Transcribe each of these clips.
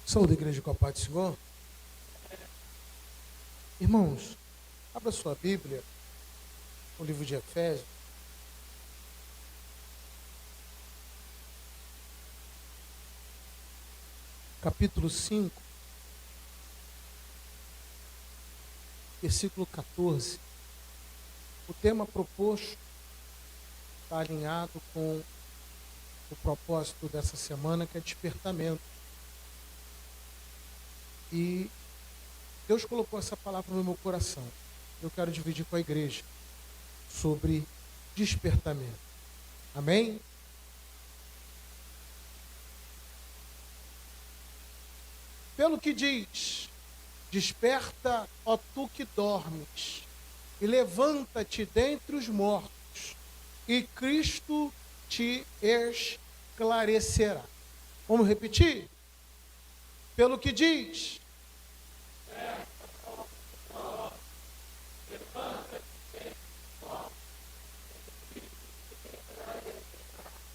Saúde, igreja, com a paz do Senhor. Irmãos, abra sua Bíblia, no livro de Efésios. Capítulo 5, versículo 14. O tema proposto está alinhado com o propósito dessa semana, que é despertamento. E Deus colocou essa palavra no meu coração. Eu quero dividir com a igreja sobre despertamento. Amém? Pelo que diz: desperta, ó tu que dormes, e levanta-te dentre os mortos, e Cristo te esclarecerá. Vamos repetir? Pelo que diz: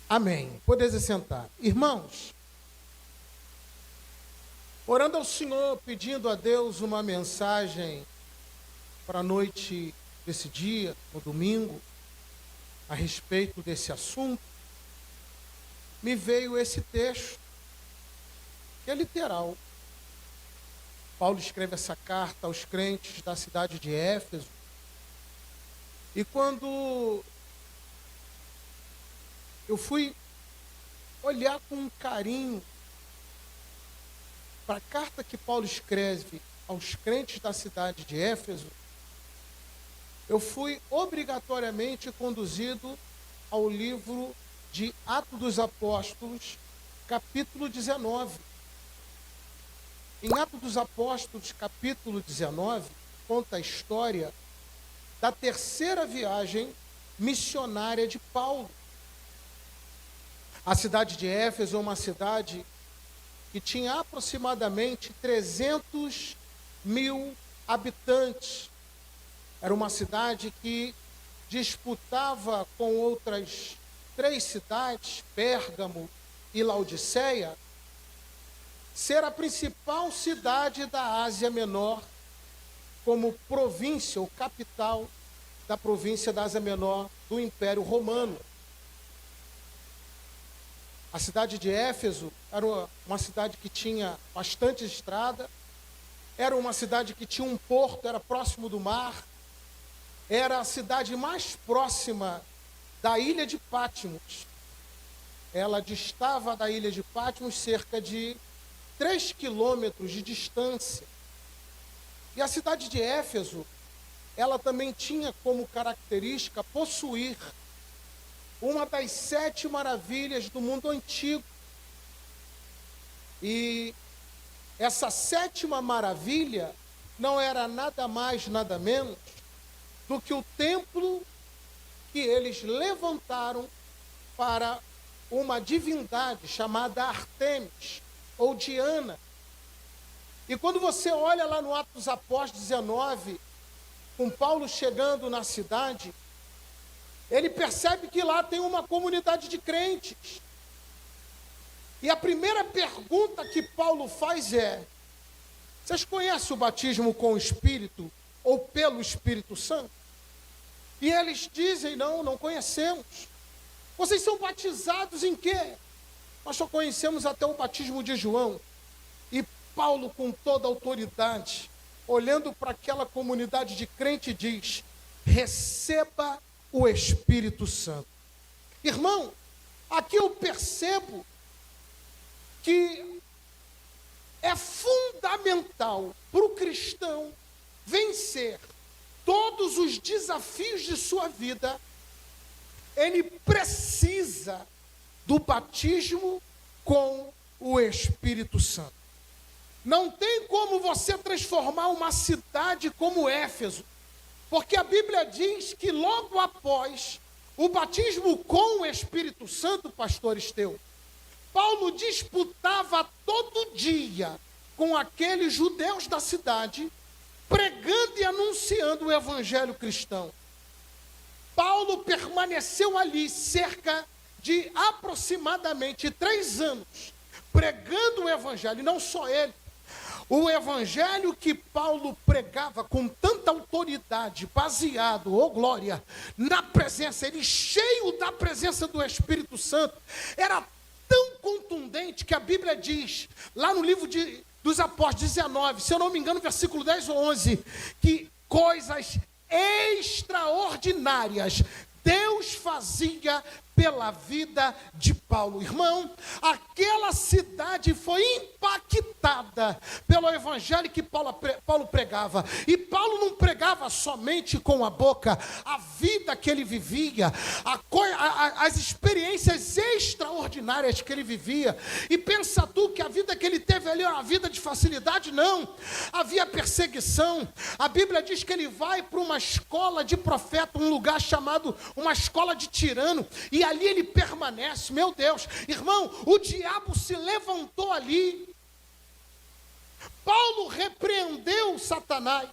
amém. Podeis assentar. Irmãos, orando ao Senhor, pedindo a Deus uma mensagem para a noite desse dia, no domingo, a respeito desse assunto, me veio esse texto, que é literal. Paulo escreve essa carta aos crentes da cidade de Éfeso, e quando eu fui olhar com carinho para a carta que Paulo escreve aos crentes da cidade de Éfeso, eu fui obrigatoriamente conduzido ao livro de Atos dos Apóstolos, capítulo 19. Em Atos dos Apóstolos, capítulo 19, conta a história da terceira viagem missionária de Paulo. A cidade de Éfeso é uma cidade que tinha aproximadamente 300 mil habitantes. Era uma cidade que disputava com outras 3 cidades, Pérgamo e Laodiceia, ser a principal cidade da Ásia Menor, como província ou capital da província da Ásia Menor do Império Romano. A cidade de Éfeso era uma cidade que tinha bastante estrada, era uma cidade que tinha um porto, era próximo do mar, era a cidade mais próxima da ilha de Patmos. Ela distava da ilha de Patmos cerca de 3 quilômetros de distância. E a cidade de Éfeso, ela também tinha como característica possuir uma das 7 maravilhas do mundo antigo. E essa 7ª maravilha não era nada mais, nada menos do que o templo que eles levantaram para uma divindade chamada Artemis ou Diana. E quando você olha lá no Atos dos Apóstolos 19, com Paulo chegando na cidade, ele percebe que lá tem uma comunidade de crentes. E a primeira pergunta que Paulo faz é: vocês conhecem o batismo com o Espírito ou pelo Espírito Santo? E eles dizem: não conhecemos. Vocês são batizados em quê? Nós só conhecemos até o batismo de João. E Paulo, com toda a autoridade, olhando para aquela comunidade de crente, diz: receba o Espírito Santo. Irmão, aqui eu percebo que é fundamental para o cristão vencer todos os desafios de sua vida. Ele precisa do batismo com o Espírito Santo. Não tem como você transformar uma cidade como Éfeso, porque a Bíblia diz que logo após o batismo com o Espírito Santo, pastor Esteu, Paulo disputava todo dia com aqueles judeus da cidade, pregando e anunciando o evangelho cristão. Paulo permaneceu ali cerca de aproximadamente 3 anos, pregando o evangelho, e não só ele. O evangelho que Paulo pregava com tanta autoridade, baseado, oh glória, na presença, ele cheio da presença do Espírito Santo, era tão contundente que a Bíblia diz, lá no livro dos Apóstolos 19, se eu não me engano, versículo 10 ou 11, que coisas extraordinárias Deus fazia pela vida de Paulo. Irmão, aquela cidade foi impactada pelo evangelho que Paulo pregava. E Paulo não pregava somente com a boca, a vida que ele vivia, as experiências extraordinárias que ele vivia. E pensa tu que a vida que ele teve ali era uma vida de facilidade? Não. Havia perseguição. A Bíblia diz que ele vai para uma escola de profeta, um lugar chamado uma escola de tirano, e ali ele permanece. Meu Deus, irmão, o diabo se levantou ali. Paulo repreendeu Satanás,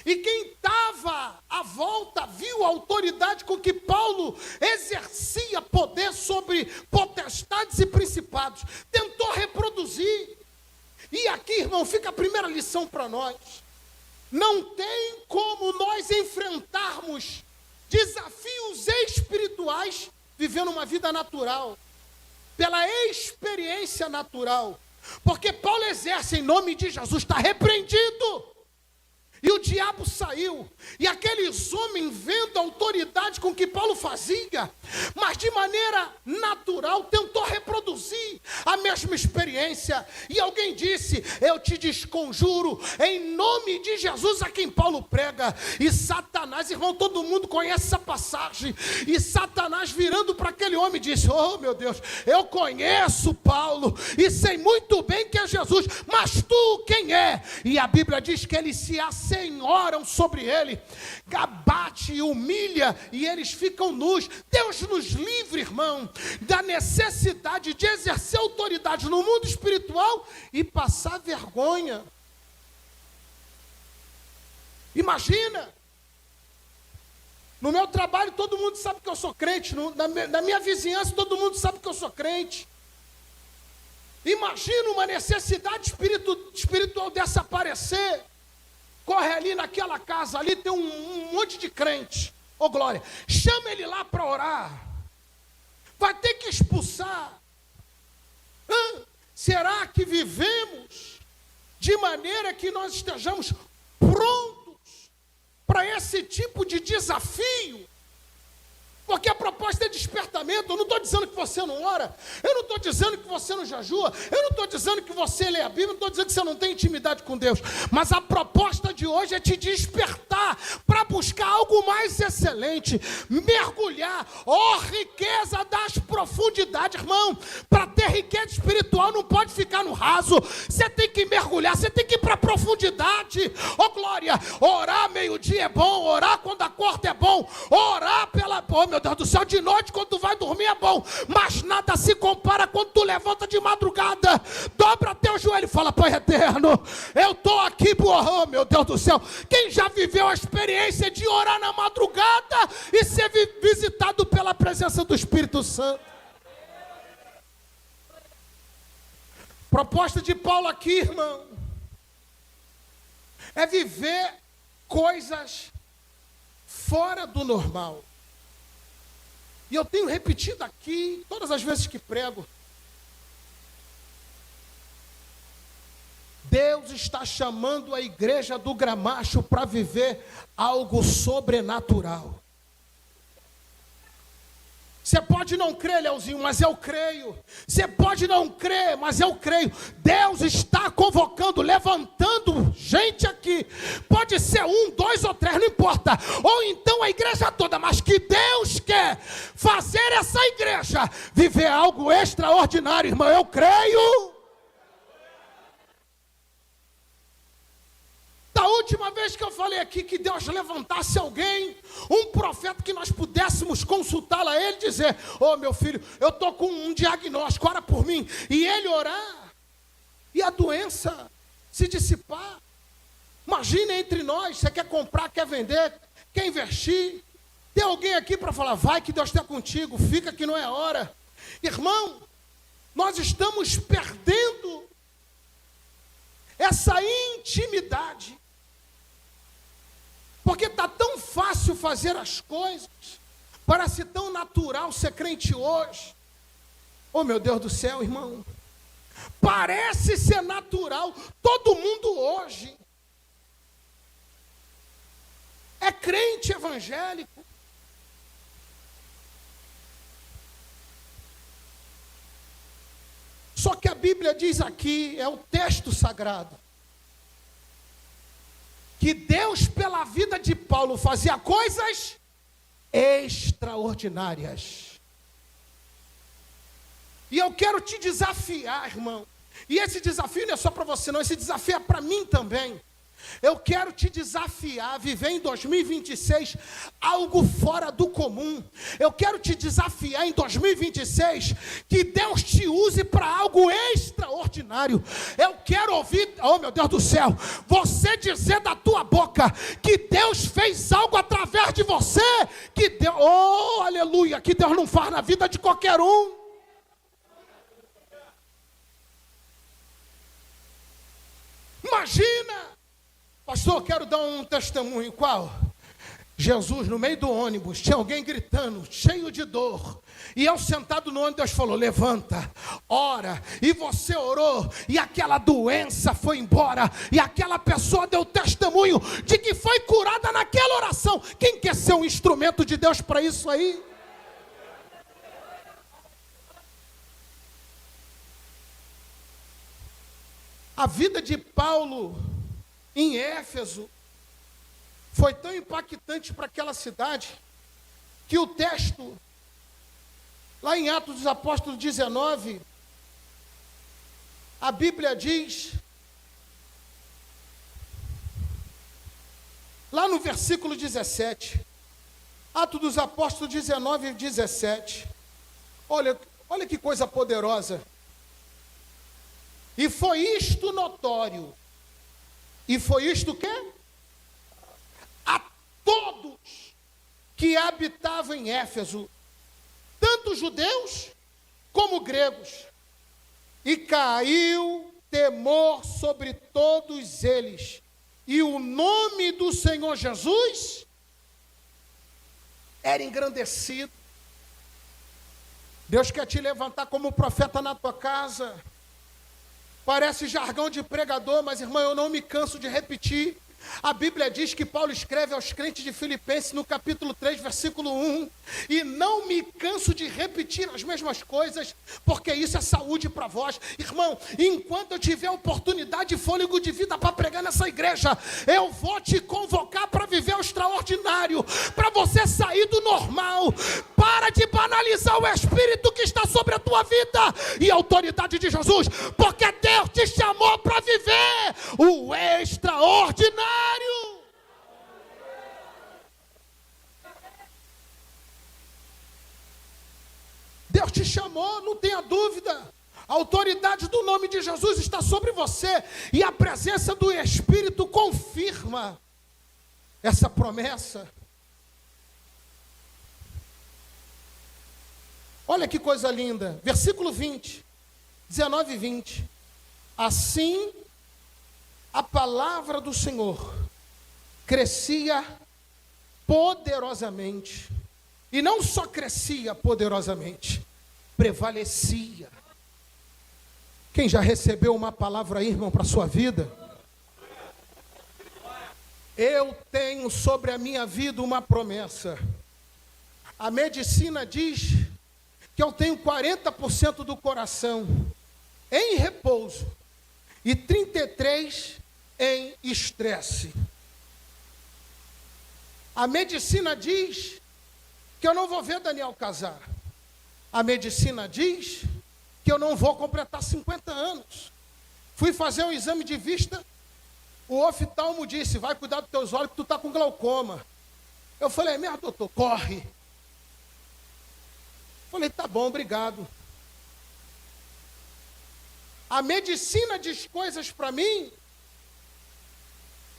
e quem estava à volta viu a autoridade com que Paulo exercia poder sobre potestades e principados, tentou reproduzir. E aqui, irmão, fica a primeira lição para nós: não tem como nós enfrentarmos desafios espirituais vivendo uma vida natural, pela experiência natural, porque Paulo exerce em nome de Jesus, está repreendido, e o diabo saiu, e aqueles homens vendo a autoridade com que Paulo fazia, mas de maneira natural, tentou reproduzir a mesma experiência, e alguém disse: eu te desconjuro, em nome de Jesus, a quem Paulo prega. E Satanás, irmão, todo mundo conhece essa passagem, e Satanás virando para aquele homem disse: oh meu Deus, eu conheço Paulo, e sei muito bem que é Jesus, mas tu quem é? E a Bíblia diz que eles se assenhoram sobre ele, abate e humilha, e eles ficam nus. Deus nos livre, irmão, da necessidade de exercer autoridade no mundo espiritual e passar vergonha. Imagina, no meu trabalho todo mundo sabe que eu sou crente, na minha vizinhança todo mundo sabe que eu sou crente. Imagina uma necessidade espiritual dessa aparecer. Corre ali naquela casa, ali tem um monte de crente. Ô glória, chama ele lá para orar. Vai ter que expulsar. Será que vivemos de maneira que nós estejamos prontos para esse tipo de desafio? Porque a proposta é despertamento. Eu não estou dizendo que você não ora, eu não estou dizendo que você não jejua, eu não estou dizendo que você lê a Bíblia, eu não estou dizendo que você não tem intimidade com Deus, mas a proposta de hoje é te despertar para buscar algo mais excelente, mergulhar, riqueza das profundidades, irmão. Para ter riqueza espiritual não pode ficar no raso, você tem que mergulhar, você tem que ir para a profundidade. Glória, orar meio-dia é bom, orar quando acorda é bom, orar pela... meu Deus do céu, de noite quando tu vai dormir é bom, mas nada se compara quando tu levanta de madrugada, dobra teu joelho e fala: Pai eterno, eu estou aqui, meu Deus do céu. Quem já viveu a experiência de orar na madrugada e ser visitado pela presença do Espírito Santo? Proposta de Paulo aqui, irmão, é viver coisas fora do normal. E eu tenho repetido aqui, todas as vezes que prego, Deus está chamando a igreja do Gramacho para viver algo sobrenatural. Você pode não crer, Leozinho, mas eu creio. Você pode não crer, mas eu creio. Deus está convocando, levantando gente aqui. Pode ser 1, 2 ou 3, não importa. Ou então a igreja toda, mas que Deus quer fazer essa igreja viver algo extraordinário, irmão. Eu creio. Da última vez que eu falei aqui que Deus levantasse alguém, um profeta que nós pudéssemos consultá-lo a ele e dizer: meu filho, eu estou com um diagnóstico, ora por mim. E ele orar, e a doença se dissipar. Imagina entre nós, você quer comprar, quer vender, quer investir. Tem alguém aqui para falar: vai que Deus está contigo, fica que não é hora. Irmão, Nós estamos perdendo essa intimidade. Porque está tão fácil fazer as coisas, parece tão natural ser crente hoje. Oh, meu Deus do céu, irmão. Parece ser natural, todo mundo hoje é crente evangélico. Só que a Bíblia diz aqui, é o texto sagrado, que Deus, pela vida de Paulo, fazia coisas extraordinárias. E eu quero te desafiar, irmão. E esse desafio não é só para você, não. Esse desafio é para mim também. Eu quero te desafiar a viver em 2026 algo fora do comum. Eu quero te desafiar em 2026 que Deus te use para algo extraordinário. Eu quero ouvir, oh meu Deus do céu, você dizer da tua boca que Deus fez algo através de você, que Deus, oh aleluia, que Deus não faz na vida de qualquer um. Imagina, pastor, quero dar um testemunho. Qual? Jesus, no meio do ônibus, tinha alguém gritando, cheio de dor. E eu sentado no ônibus, Deus falou, levanta, ora. E você orou, e aquela doença foi embora. E aquela pessoa deu testemunho de que foi curada naquela oração. Quem quer ser um instrumento de Deus para isso aí? A vida de Paulo em Éfeso foi tão impactante para aquela cidade, que o texto, lá em Atos dos Apóstolos 19, a Bíblia diz, lá no versículo 17, Atos dos Apóstolos 19 e 17, olha que coisa poderosa. E foi isto notório. E foi isto o quê? A todos que habitavam em Éfeso, tanto judeus como gregos. E caiu temor sobre todos eles. E o nome do Senhor Jesus era engrandecido. Deus quer te levantar como profeta na tua casa. Parece jargão de pregador, mas irmão, eu não me canso de repetir. A Bíblia diz que Paulo escreve aos crentes de Filipenses no capítulo 3, versículo 1. E não me canso de repetir as mesmas coisas, porque isso é saúde para vós. Irmão, enquanto eu tiver oportunidade e fôlego de vida para pregar nessa igreja, eu vou te convocar para viver o extraordinário, para você sair do normal. Para de banalizar o Espírito que está sobre a tua vida e a autoridade de Jesus, porque Deus te chamou para viver o extraordinário. Deus te chamou, não tenha dúvida. A autoridade do nome de Jesus está sobre você, e a presença do Espírito confirma essa promessa. Olha que coisa linda, versículo 20, 19 e 20. Assim, a palavra do Senhor crescia poderosamente. E não só crescia poderosamente, prevalecia. Quem já recebeu uma palavra aí, irmão, para a sua vida? Eu tenho sobre a minha vida uma promessa. A medicina diz que eu tenho 40% do coração em repouso e 33% em estresse. A medicina diz que eu não vou ver Daniel casar. A medicina diz que eu não vou completar 50 anos. Fui fazer um exame de vista, o oftalmo disse, vai cuidar dos teus olhos que tu está com glaucoma. Eu falei, mesmo doutor, corre. Falei, tá bom, obrigado. A medicina diz coisas para mim,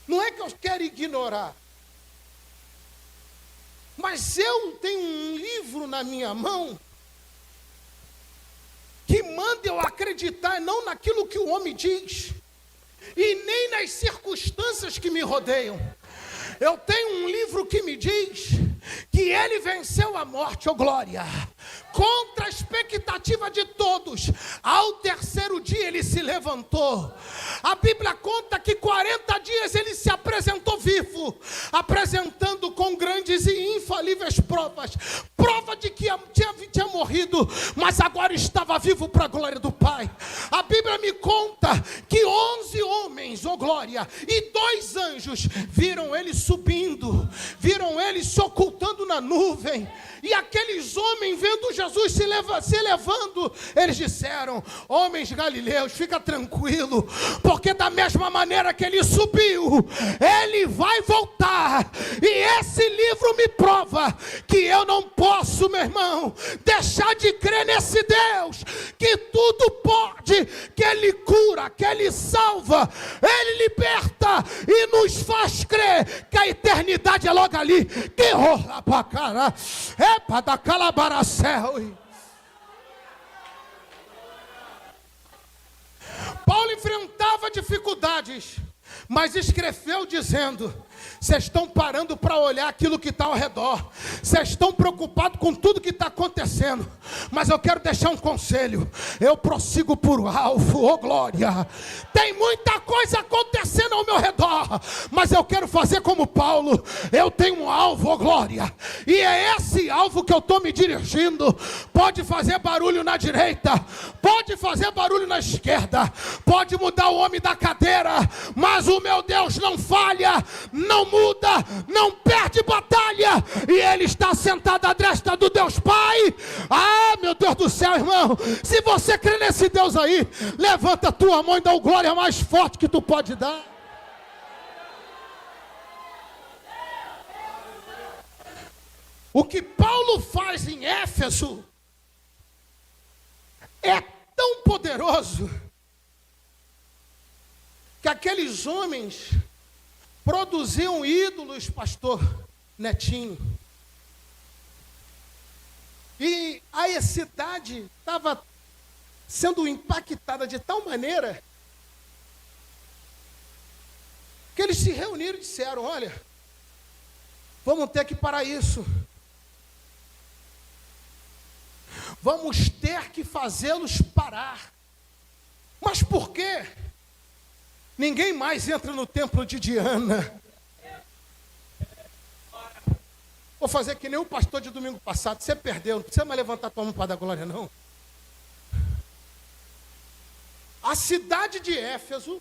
não é que eu quero ignorar, mas eu tenho um livro na minha mão que manda eu acreditar não naquilo que o homem diz, e nem nas circunstâncias que me rodeiam. Eu tenho um livro que me diz que ele venceu a morte, oh glória, contra a expectativa de todos. Ao terceiro dia ele se levantou. A Bíblia conta que 40 dias ele se apresentou vivo, apresentando com grandes e infalíveis provas, prova de que tinha morrido, mas agora estava vivo para a glória do Pai. A Bíblia me conta que 11 homens, oh glória, e 2 anjos viram ele subindo, viram ele se ocultando na nuvem. E aqueles homens, vendo Jesus se elevando, eles disseram: homens galileus, fica tranquilo, porque da mesma maneira que ele subiu, ele vai voltar. E esse livro me prova que eu não posso, meu irmão, deixar de crer nesse Deus, que tudo pode, que ele cura, que ele salva, ele liberta e nos faz crer que a eternidade é logo ali. Que rola pra cara, é para da calabaracel. Paulo enfrentava dificuldades, mas escreveu dizendo: vocês estão parando para olhar aquilo que está ao redor, vocês estão preocupados com tudo que está acontecendo, mas eu quero deixar um conselho: eu prossigo por alvo, oh glória. Tem muita coisa acontecendo ao meu redor, mas eu quero fazer como Paulo. Eu tenho um alvo, oh glória, e é esse alvo que eu estou me dirigindo. Pode fazer barulho na direita, pode fazer barulho na esquerda, pode mudar o homem da cadeira, mas o meu Deus não falha, não muda, não perde batalha, e ele está sentado à destra do Deus Pai. Ah, meu Deus do céu, irmão, se você crê nesse Deus aí, levanta a tua mão e dá o glória mais forte que tu pode dar. O que Paulo faz em Éfeso é tão poderoso que aqueles homens produziam ídolos, pastor Netinho. E a cidade estava sendo impactada de tal maneira que eles se reuniram e disseram: olha, vamos ter que parar isso. Vamos ter que fazê-los parar. Mas por quê? Ninguém mais entra no templo de Diana. Vou fazer que nem o pastor de domingo passado. Você perdeu, não precisa mais levantar tua mão para dar glória, não. A cidade de Éfeso,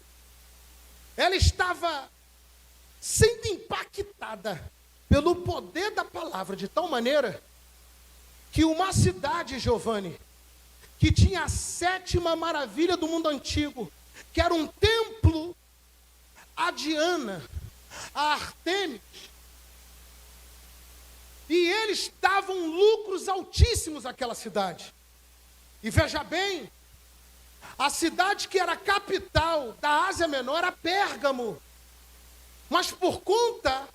ela estava sendo impactada pelo poder da palavra, de tal maneira que uma cidade, Giovanni, que tinha a 7ª maravilha do mundo antigo, que era um templo a Diana, a Artemis, e eles davam lucros altíssimos àquela cidade. E veja bem, a cidade que era a capital da Ásia Menor era Pérgamo, mas por conta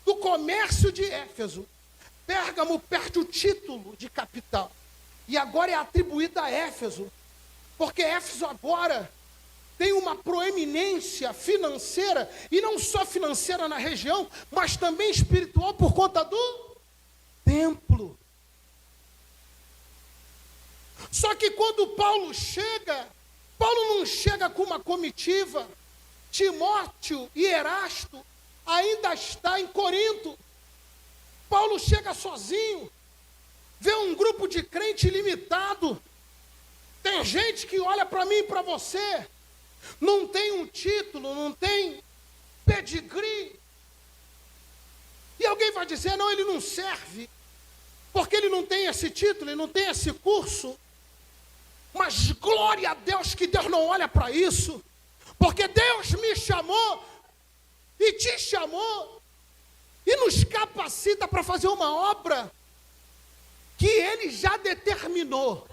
do comércio de Éfeso, Pérgamo perde o título de capital, e agora é atribuída a Éfeso, porque Éfeso agora tem uma proeminência financeira, e não só financeira na região, mas também espiritual por conta do templo. Só que quando Paulo chega, Paulo não chega com uma comitiva. Timóteo e Erasto ainda está em Corinto. Paulo chega sozinho, vê um grupo de crente limitado. Tem gente que olha para mim e para você, não tem um título, não tem pedigree. E alguém vai dizer: não, ele não serve, porque ele não tem esse título, ele não tem esse curso. Mas glória a Deus que Deus não olha para isso, porque Deus me chamou e te chamou e nos capacita para fazer uma obra que Ele já determinou,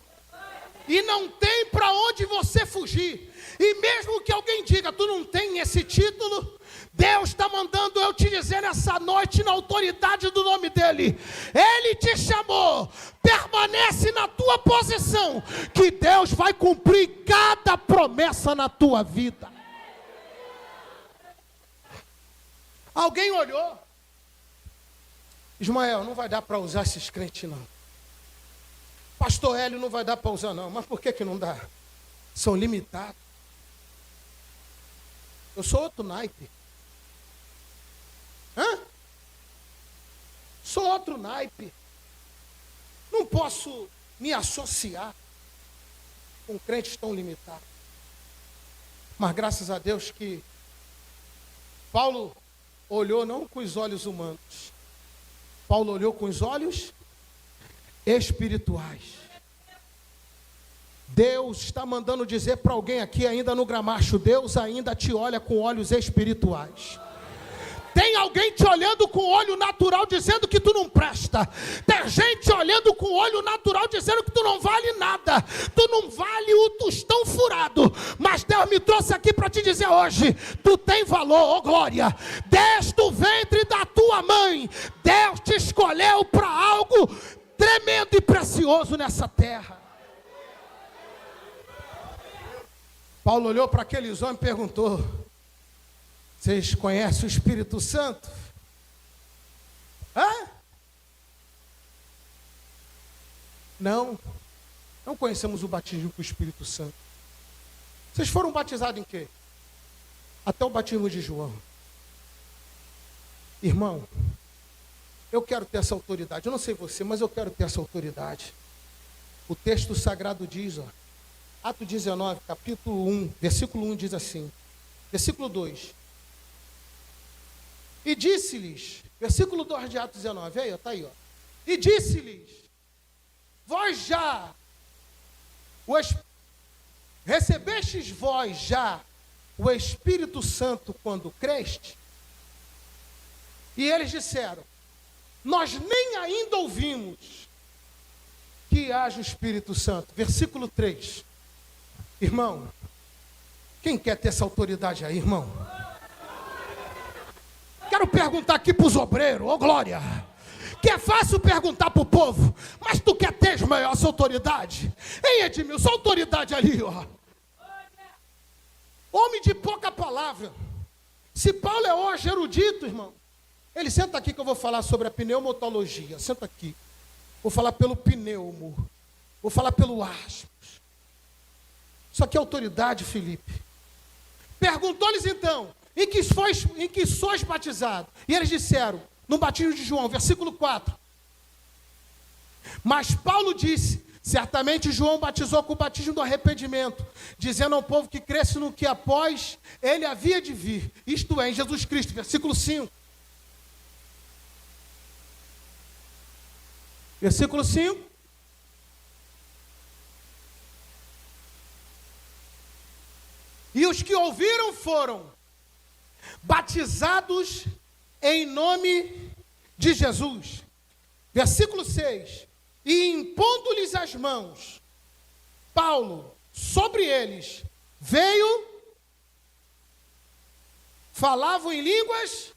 e não tem para onde você fugir. E mesmo que alguém diga: tu não tem esse título, Deus está mandando eu te dizer nessa noite, na autoridade do nome dEle. Ele te chamou, permanece na tua posição, que Deus vai cumprir cada promessa na tua vida. Alguém olhou, Ismael, não vai dar para usar esses crentes não. Pastor Hélio, não vai dar para usar não. Mas por que não dá? São limitados. Eu sou outro naipe. Sou outro naipe. Não posso me associar com crentes tão limitados. Mas graças a Deus que Paulo olhou não com os olhos humanos. Paulo olhou com os olhos espirituais. Deus está mandando dizer para alguém aqui ainda no Gramacho, Deus ainda te olha com olhos espirituais. Tem alguém te olhando com olho natural dizendo que tu não presta. Tem gente olhando com olho natural dizendo que tu não vale nada. Tu não vale o tostão furado. Mas Deus me trouxe aqui para te dizer hoje, tu tem valor, glória. Desde o ventre da tua mãe, Deus te escolheu para algo tremendo e precioso nessa terra. Paulo olhou para aqueles homens e perguntou: vocês conhecem o Espírito Santo? Não conhecemos o batismo com o Espírito Santo. Vocês foram batizados em quê? Até o batismo de João. Irmão, eu quero ter essa autoridade. Eu não sei você, mas eu quero ter essa autoridade. O texto sagrado diz, Atos 19, capítulo 1, versículo 1 diz assim, versículo 2. E disse-lhes, versículo 2 de Atos 19, aí, está aí, E disse-lhes, vós já, recebestes vós já o Espírito Santo quando creste? E eles disseram, nós nem ainda ouvimos que haja o Espírito Santo. Versículo 3. Irmão, quem quer ter essa autoridade aí, irmão? Quero perguntar aqui para os obreiros, glória. Que é fácil perguntar para o povo, mas tu quer ter essa autoridade? Hein, Edmilson, essa autoridade ali, Homem de pouca palavra. Se Paulo é hoje erudito, irmão, ele senta aqui que eu vou falar sobre a pneumologia. Senta aqui. Vou falar pelo pneumo. Vou falar pelo asmos. Isso aqui é autoridade, Felipe. Perguntou-lhes então, em que sois batizado? E eles disseram, no batismo de João, versículo 4. Mas Paulo disse, certamente João batizou com o batismo do arrependimento, dizendo ao povo que cresce no que após ele havia de vir, isto é, em Jesus Cristo, versículo 5. Versículo 5. E os que ouviram foram batizados em nome de Jesus. Versículo 6. E impondo-lhes as mãos, Paulo, sobre eles, veio, falavam em línguas.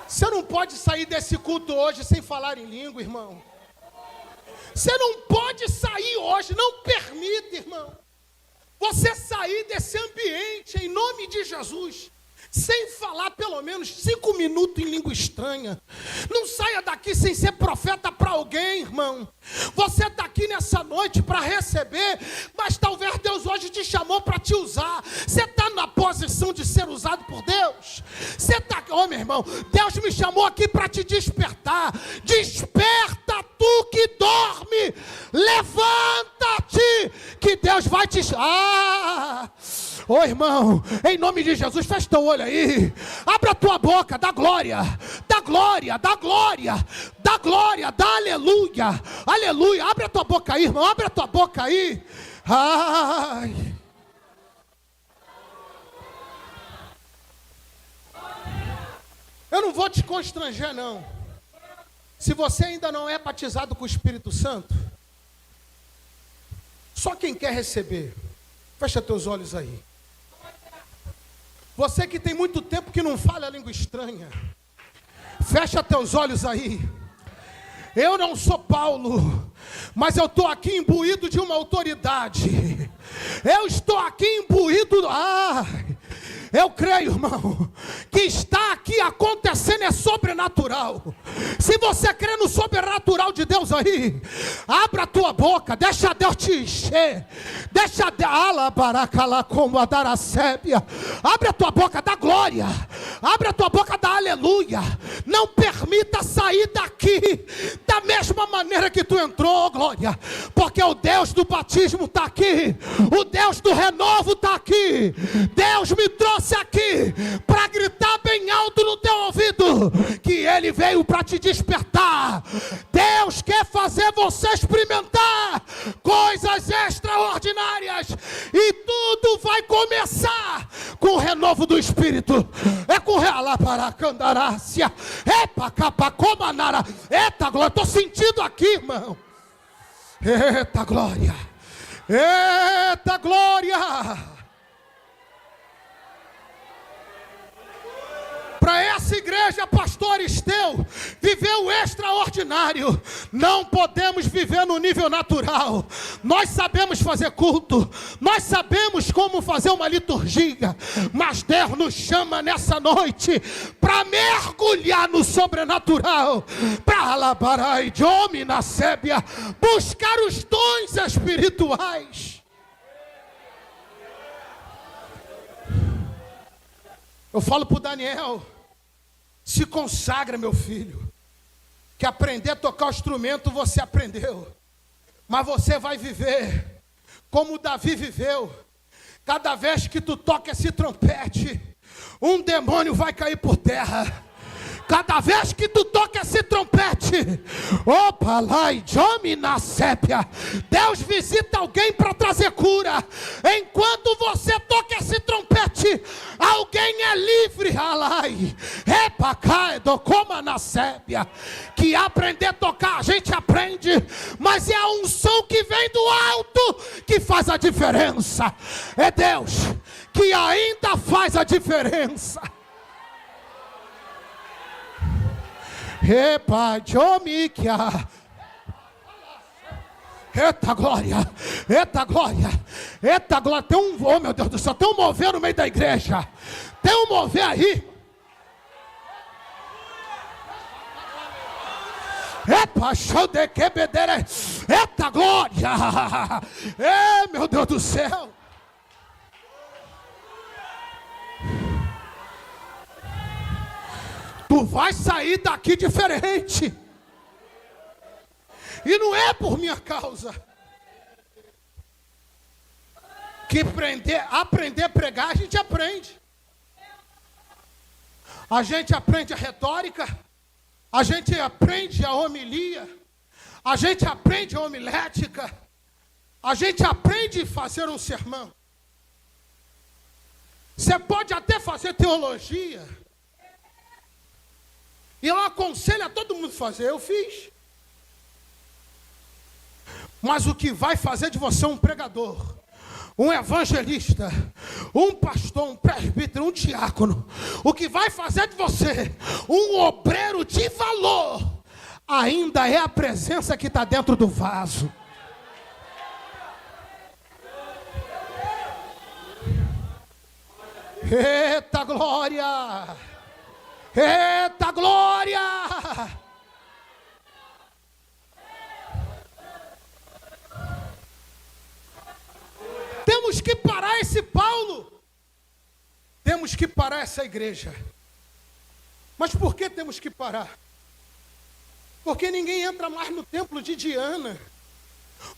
Você não pode sair desse culto hoje sem falar em língua, irmão. Você não pode sair hoje, não permita, irmão, você sair desse ambiente em nome de Jesus, sem falar pelo menos 5 minutos em língua estranha. Não saia daqui sem ser profeta para alguém, irmão. Você está aqui nessa noite para receber, mas talvez Deus hoje te chamou para te usar. Você está na posição de ser usado por Deus? Você está, meu irmão, Deus me chamou aqui para te despertar. Desperta tu que dorme, levanta-te, que Deus vai te... irmão, em nome de Jesus, fecha teu olho aí, abre a tua boca, dá glória, dá glória, dá glória, dá glória, dá aleluia, aleluia, abre a tua boca aí, irmão, abre a tua boca aí. Ai. Eu não vou te constranger não, se você ainda não é batizado com o Espírito Santo, Só quem quer receber, fecha teus olhos aí. Você que tem muito tempo que não fala a língua estranha, fecha teus olhos aí. Eu não sou Paulo, mas eu estou aqui imbuído de uma autoridade. Eu estou aqui imbuído... Eu creio, irmão, que está aqui acontecendo é sobrenatural. Se você crê no sobrenatural de Deus aí, abra a tua boca, deixa Deus te encher. Deixa Deus, abre a tua boca, dá glória. Abre a tua boca, dá aleluia. Não permita sair daqui da mesma maneira que tu entrou, glória. Porque o Deus do batismo está aqui. O Deus do renovo está aqui. Deus me trouxe aqui para gritar bem alto no teu ouvido que Ele veio para te despertar. Deus quer fazer você experimentar coisas extraordinárias, e tudo vai começar com o renovo do Espírito. É com ela para candarácia. Epa capa comanara. Eita glória, estou sentindo aqui, irmão. Eita glória. Eita glória. Para essa igreja, pastor Esteu, viver o extraordinário, não podemos viver no nível natural. Nós sabemos fazer culto, nós sabemos como fazer uma liturgia, mas Deus nos chama nessa noite para mergulhar no sobrenatural, para alabar e domina sébia, buscar os dons espirituais. Eu falo para o Daniel: se consagra, meu filho, que aprender a tocar o instrumento você aprendeu, mas você vai viver como Davi viveu. Cada vez que tu toca esse trompete, um demônio vai cair por terra. Cada vez que tu toca esse trompete, opa lá e domina sépia, Deus visita alguém para trazer cura. Enquanto você toca esse trompete, alguém é livre. Alai, epa cai do coma na sépia. Que aprender a tocar a gente aprende, mas é a unção que vem do alto que faz a diferença. É Deus que ainda faz a diferença. Epa, Jomikia. Eita glória, eita glória, eita glória. Tem um, oh meu Deus do céu, tem um mover no meio da igreja. Tem um mover aí. Epa, show de quebedere. Eita glória. É, meu Deus do céu. Tu vai sair daqui diferente. E não é por minha causa. Que aprender a pregar, a gente aprende. A gente aprende a retórica. A gente aprende a homilia. A gente aprende a homilética. A gente aprende a fazer um sermão. Você pode até fazer teologia. E eu aconselho a todo mundo fazer, eu fiz. Mas o que vai fazer de você um pregador, um evangelista, um pastor, um presbítero, um diácono, o que vai fazer de você um obreiro de valor, ainda é a presença que está dentro do vaso. Eita glória! Eita glória! Temos que parar esse Paulo. Temos que parar essa igreja. Mas por que temos que parar? Porque ninguém entra mais no templo de Diana.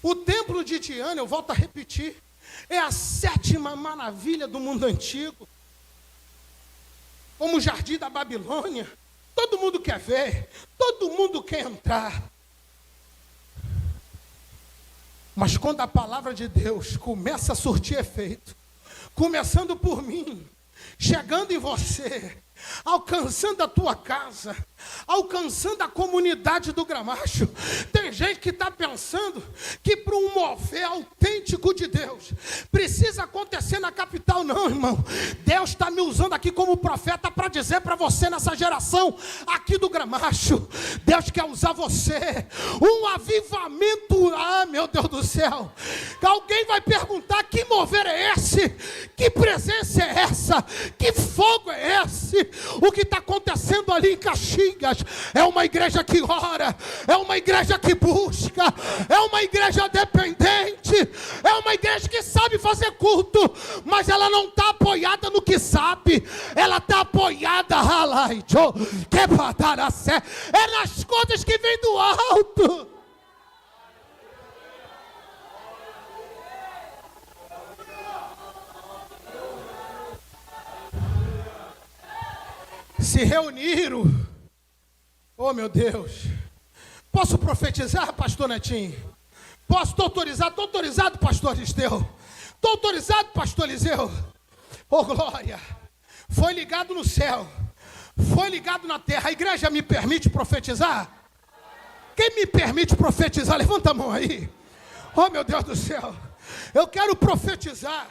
O templo de Diana, eu volto a repetir, é a 7ª maravilha do mundo antigo. Como o jardim da Babilônia. Todo mundo quer ver, todo mundo quer entrar. Mas quando a palavra de Deus começa a surtir efeito, começando por mim, chegando em você, alcançando a tua casa, alcançando a comunidade do Gramacho. Tem gente que está pensando que para um mover autêntico de Deus precisa acontecer na capital. Não, irmão. Deus está me usando aqui como profeta para dizer para você nessa geração aqui do Gramacho, Deus quer usar você. Um avivamento, meu Deus do céu. Alguém vai perguntar: que mover é esse? Que presença é essa? Que fogo é esse? O que está acontecendo ali em Caxias é uma igreja que ora, é uma igreja que busca, é uma igreja dependente, é uma igreja que sabe fazer culto, mas ela não está apoiada no que sabe, ela está apoiada é nas coisas que vêm do alto. Se reuniram. Oh, meu Deus. Posso profetizar, pastor Netinho? Posso? Estou autorizado? Estou autorizado, pastor Esteu? Estou autorizado, pastor Eliseu? Oh, glória. Foi ligado no céu, foi ligado na terra. A igreja me permite profetizar? Quem me permite profetizar? Levanta a mão aí. Oh, meu Deus do céu. Eu quero profetizar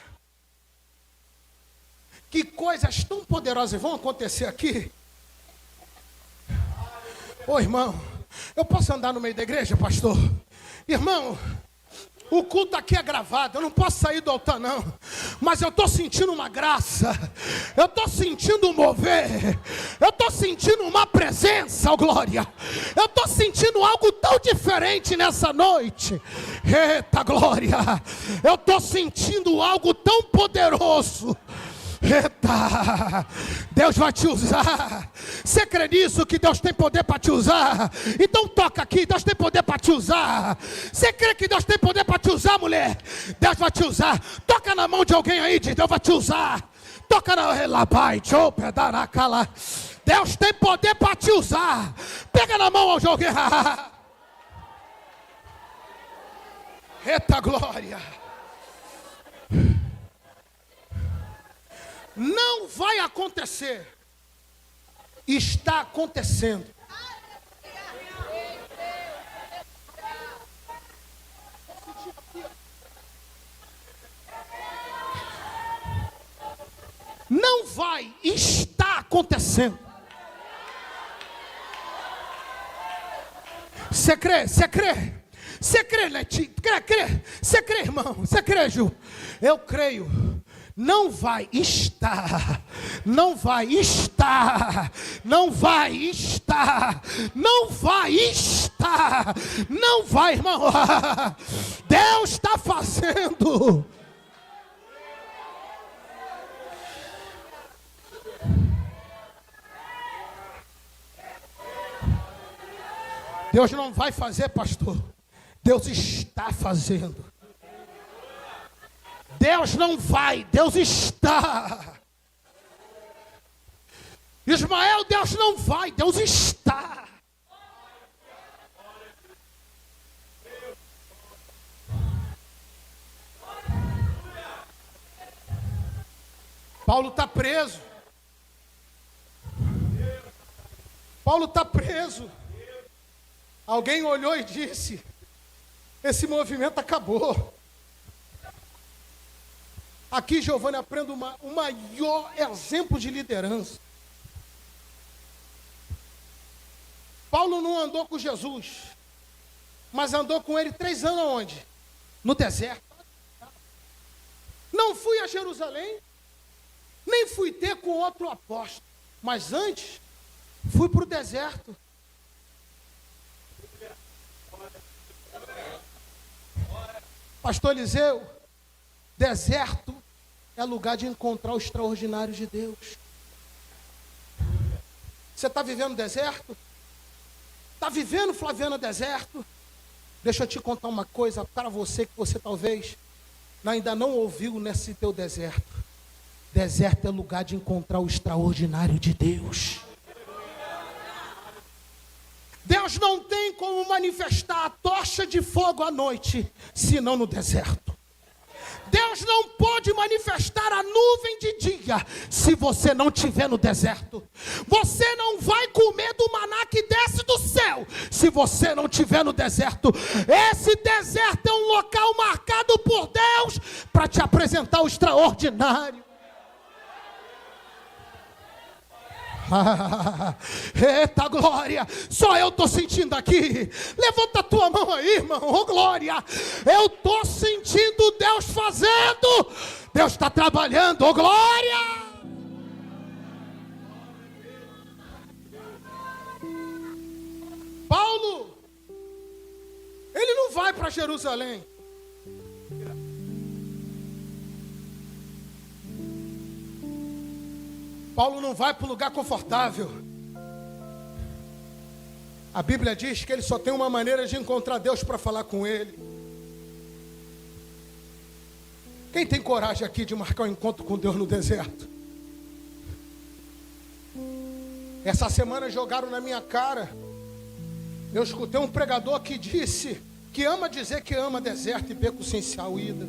que coisas tão poderosas vão acontecer aqui. Ô, irmão, eu posso andar no meio da igreja, pastor? Irmão, o culto aqui é gravado, eu não posso sair do altar não, mas eu estou sentindo uma graça, eu estou sentindo um mover, eu estou sentindo uma presença, ó glória, eu estou sentindo algo tão diferente nessa noite. Eita glória, eu estou sentindo algo tão poderoso. Eita, Deus vai te usar. Você crê nisso, que Deus tem poder para te usar? Então toca aqui, Deus tem poder para te usar. Você crê que Deus tem poder para te usar, mulher? Deus vai te usar. Toca na mão de alguém aí, diz: Deus vai te usar. Toca na Deus tem poder para te usar. Pega na mão de alguém. Eita glória. Não vai acontecer. Está acontecendo. Não vai, está acontecendo. Você crê? Você crê? Você crê, Netinho? Crê? Você crê, irmão? Você crê, Ju? Eu creio. Não vai estar, não vai estar, não vai estar, não vai estar, não vai, irmão. Deus está fazendo. Deus não vai fazer, pastor. Deus está fazendo. Deus não vai, Deus está. Ismael, Deus não vai, Deus está. Paulo está preso. Paulo está preso. Alguém olhou e disse: esse movimento acabou. Aqui, Giovanni, aprenda o maior exemplo de liderança. Paulo não andou com Jesus, mas andou com ele 3 anos onde? No deserto. Não fui a Jerusalém, nem fui ter com outro apóstolo, mas antes fui para o deserto. Pastor Eliseu, deserto é lugar de encontrar o extraordinário de Deus. Você está vivendo deserto? Está vivendo, Flaviana, deserto? Deixa eu te contar uma coisa para você que você talvez ainda não ouviu nesse teu deserto. Deserto é lugar de encontrar o extraordinário de Deus. Deus não tem como manifestar a tocha de fogo à noite, senão no deserto. Deus não pode manifestar a nuvem de dia se você não estiver no deserto. Você não vai comer do maná que desce do céu se você não estiver no deserto. Esse deserto é um local marcado por Deus para te apresentar o extraordinário. Eita glória, só eu estou sentindo aqui. Levanta a tua mão aí, irmão. Oh glória, eu estou sentindo Deus fazendo. Deus está trabalhando. Oh glória. Paulo, ele não vai para Jerusalém. Paulo não vai para um lugar confortável. A Bíblia diz que ele só tem uma maneira de encontrar Deus para falar com ele. Quem tem coragem aqui de marcar um encontro com Deus no deserto? Essa semana jogaram na minha cara. Eu escutei um pregador que disse que ama dizer que ama deserto e beco sem saída.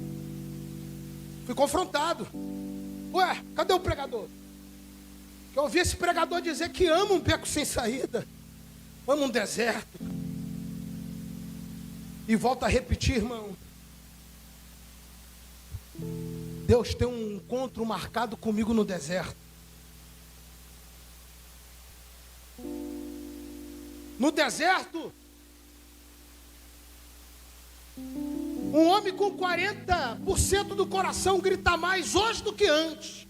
Fui confrontado. Ué, cadê o pregador? Eu ouvi esse pregador dizer que ama um beco sem saída, ama um deserto. E volto a repetir, irmão. Deus tem um encontro marcado comigo no deserto. No deserto, um homem com 40% do coração grita mais hoje do que antes.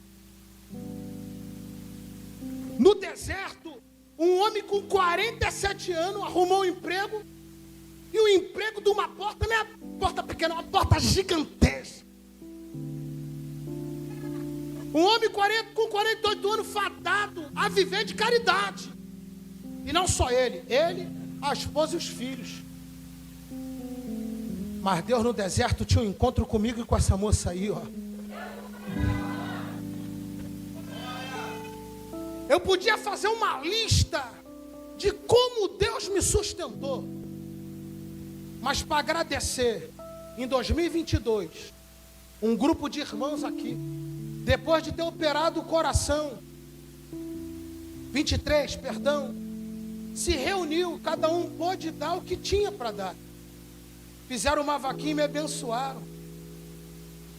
No deserto, um homem com 47 anos arrumou um emprego. E o emprego de uma porta não é uma porta pequena, é uma porta gigantesca. Um homem com 48 anos fadado a viver de caridade. E não só ele, a esposa e os filhos. Mas Deus no deserto tinha um encontro comigo e com essa moça aí, ó. Eu podia fazer uma lista de como Deus me sustentou. Mas para agradecer, em 2022, um grupo de irmãos aqui, depois de ter operado o coração, 23, perdão, se reuniu, cada um pôde dar o que tinha para dar. Fizeram uma vaquinha e me abençoaram.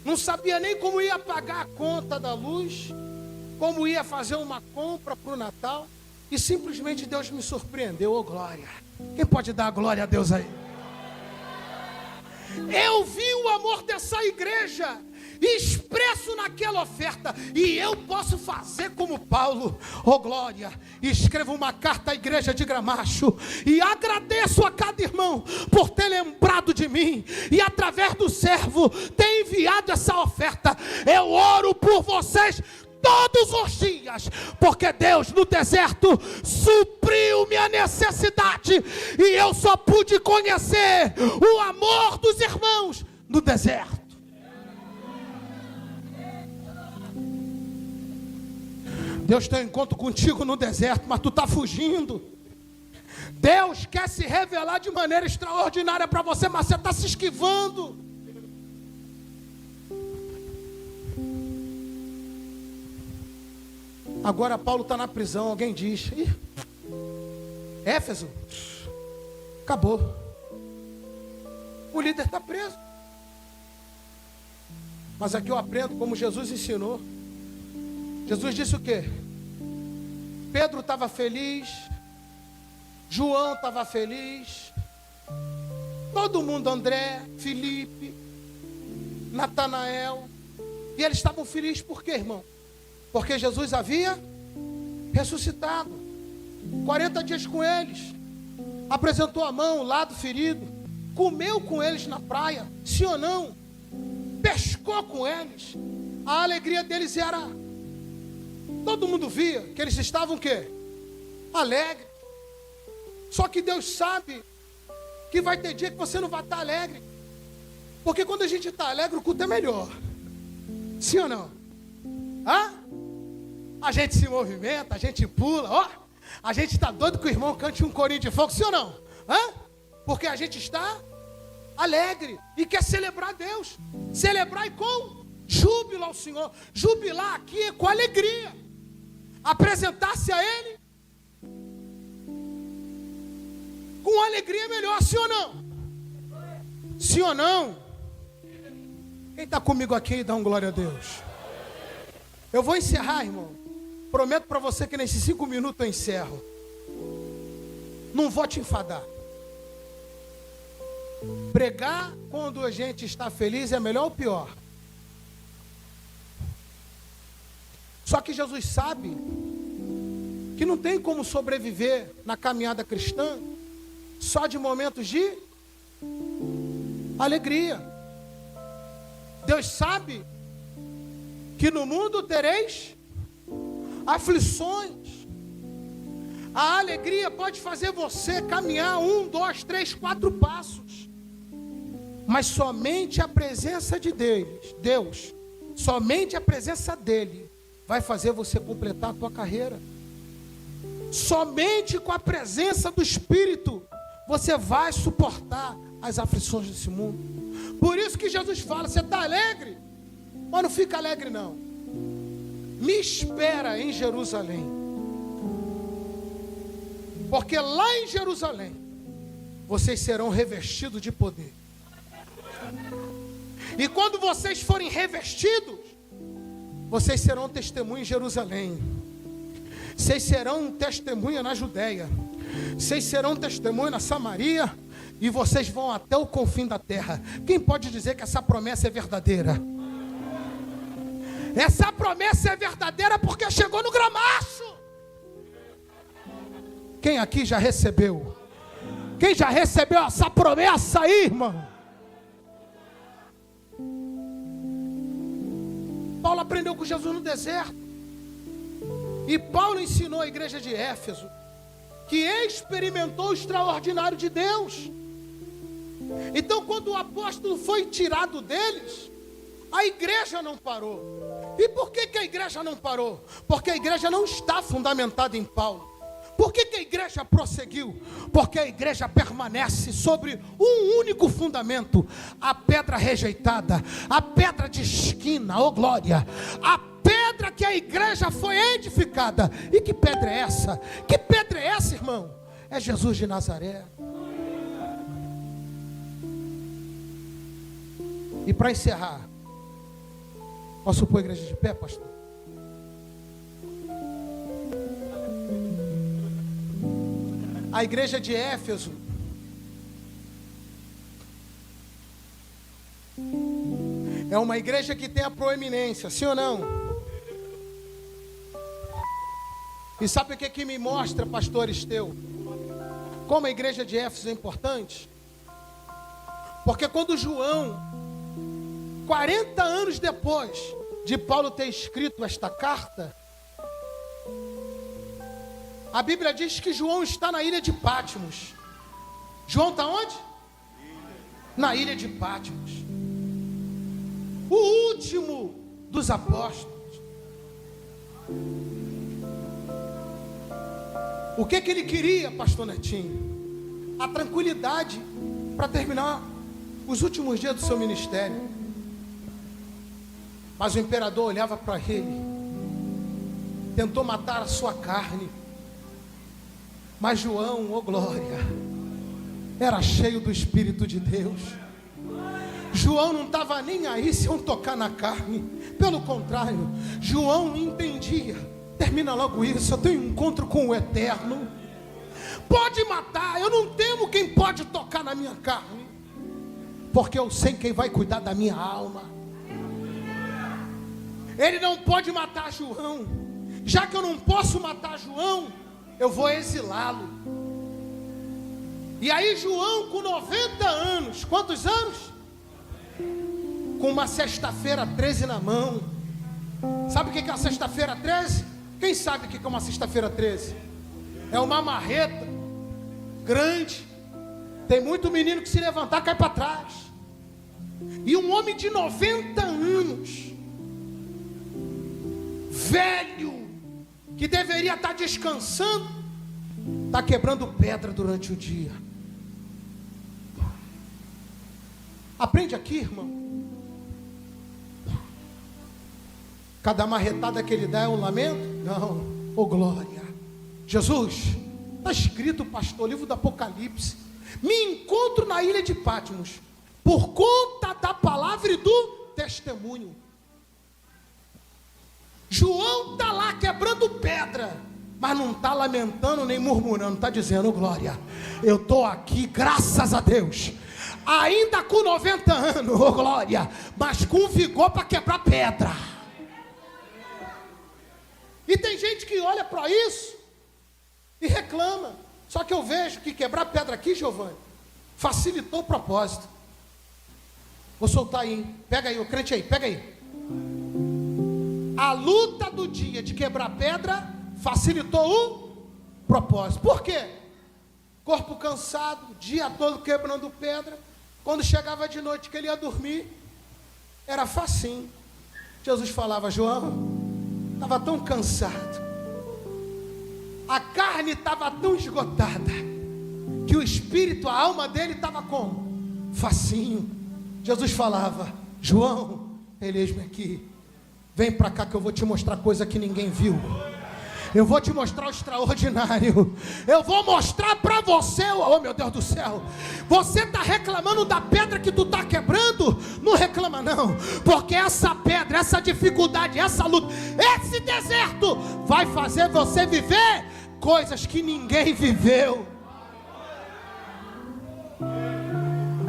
Não sabia nem como ia pagar a conta da luz, como ia fazer uma compra para o Natal, e simplesmente Deus me surpreendeu. Oh glória, quem pode dar glória a Deus aí? Eu vi o amor dessa igreja expresso naquela oferta, e eu posso fazer como Paulo. Oh glória, escrevo uma carta à igreja de Gramacho e agradeço a cada irmão por ter lembrado de mim e através do servo ter enviado essa oferta. Eu oro por vocês todos os dias, porque Deus no deserto supriu minha necessidade, e eu só pude conhecer o amor dos irmãos no deserto. Deus tem um encontro contigo no deserto, mas tu está fugindo. Deus quer se revelar de maneira extraordinária para você, mas você está se esquivando. Agora Paulo está na prisão. Alguém diz: Ih, Éfeso, acabou. O líder está preso. Mas aqui eu aprendo como Jesus ensinou. Jesus disse o quê? Pedro estava feliz, João estava feliz, todo mundo, André, Felipe, Natanael, e eles estavam felizes por quê, irmão? Porque Jesus havia ressuscitado. 40 dias com eles, apresentou a mão, o lado ferido, comeu com eles na praia, sim ou não? Pescou com eles. A alegria deles era, todo mundo via que eles estavam o quê? Alegres. Só que Deus sabe que vai ter dia que você não vai estar alegre. Porque quando a gente está alegre, o culto é melhor. Sim ou não? Hã? A gente se movimenta, a gente pula, ó. A gente está doido que o irmão cante um corinho de fogo, sim ou não? Hã? Porque a gente está alegre e quer celebrar a Deus. Celebrar e com júbilo ao Senhor. Jubilar aqui é com alegria. Apresentar-se a Ele com alegria melhor, sim ou não? Sim ou não? Quem está comigo aqui, dá um glória a Deus. Eu vou encerrar, irmão. Prometo para você que nesses 5 minutos eu encerro. Não vou te enfadar. Pregar quando a gente está feliz é melhor ou pior? Só que Jesus sabe que não tem como sobreviver na caminhada cristã só de momentos de alegria. Deus sabe que no mundo tereis aflições. A alegria pode fazer você caminhar 1, 2, 3, 4 passos. Mas somente a presença de Deus, somente a presença dEle vai fazer você completar a tua carreira. Somente com a presença do Espírito você vai suportar as aflições desse mundo. Por isso que Jesus fala, você está alegre? Mas não fica alegre não. Me espera em Jerusalém. Porque lá em Jerusalém, vocês serão revestidos de poder. E quando vocês forem revestidos, vocês serão testemunho em Jerusalém. Vocês serão testemunha na Judéia. Vocês serão testemunha na Samaria. E vocês vão até o confim da terra. Quem pode dizer que essa promessa é verdadeira? Essa promessa é verdadeira porque chegou no gramacho. Quem aqui já recebeu? Quem já recebeu essa promessa aí, irmão? Paulo aprendeu com Jesus no deserto. E Paulo ensinou a igreja de Éfeso que experimentou o extraordinário de Deus. Então, quando o apóstolo foi tirado deles, a igreja não parou. E por que a igreja não parou? Porque a igreja não está fundamentada em Paulo. Por que a igreja prosseguiu? Porque a igreja permanece sobre um único fundamento: a pedra rejeitada, a pedra de esquina, oh glória, a pedra que a igreja foi edificada. E que pedra é essa? Que pedra é essa, irmão? É Jesus de Nazaré. E para encerrar, posso pôr a igreja de pé, pastor? A igreja de Éfeso é uma igreja que tem a proeminência, sim ou não? E sabe o que me mostra, pastor Esteu? Como a igreja de Éfeso é importante? Porque quando João, 40 anos depois de Paulo ter escrito esta carta, a Bíblia diz que João está na ilha de Patmos. João está onde? Na ilha de Patmos. O último dos apóstolos. O que ele queria, pastor Netinho? A tranquilidade para terminar os últimos dias do seu ministério. Mas o imperador olhava para ele, tentou matar a sua carne. Mas João, oh glória, era cheio do Espírito de Deus. João não estava nem aí se iam tocar na carne. Pelo contrário, João entendia: termina logo isso, eu tenho um encontro com o Eterno. Pode matar, eu não temo quem pode tocar na minha carne, porque eu sei quem vai cuidar da minha alma. Ele não pode matar João. Já que eu não posso matar João, eu vou exilá-lo. E aí João, com 90 anos, quantos anos? Com uma sexta-feira 13 na mão. Sabe o que é uma sexta-feira 13? Quem sabe o que é uma sexta-feira 13? É uma marreta grande. Tem muito menino que se levantar cai para trás. E um homem de 90 anos, velho, que deveria estar descansando, está quebrando pedra durante o dia. Aprende aqui, irmão. Cada marretada que ele dá é um lamento? Não, oh glória. Jesus, está escrito, pastor, livro do Apocalipse, me encontro na ilha de Patmos, por conta da palavra e do testemunho. João está lá quebrando pedra, mas não está lamentando nem murmurando, está dizendo, oh glória, eu estou aqui, graças a Deus, ainda com 90 anos, oh glória, mas com vigor para quebrar pedra. E tem gente que olha para isso e reclama. Só que eu vejo que quebrar pedra aqui, Giovanni, facilitou o propósito. Vou soltar aí, hein? Pega aí, o crente aí, pega aí. A luta do dia de quebrar pedra facilitou o propósito. Por quê? Corpo cansado, dia todo quebrando pedra. Quando chegava de noite que ele ia dormir, era facinho. Jesus falava, João, estava tão cansado, a carne estava tão esgotada, que o espírito, a alma dele estava como? Facinho. Jesus falava, João, eis-me aqui, vem para cá que eu vou te mostrar coisa que ninguém viu. Eu vou te mostrar o extraordinário. Eu vou mostrar para você, oh meu Deus do céu. Você está reclamando da pedra que tu está quebrando? Não reclama não, porque essa pedra, essa dificuldade, essa luta, esse deserto vai fazer você viver coisas que ninguém viveu.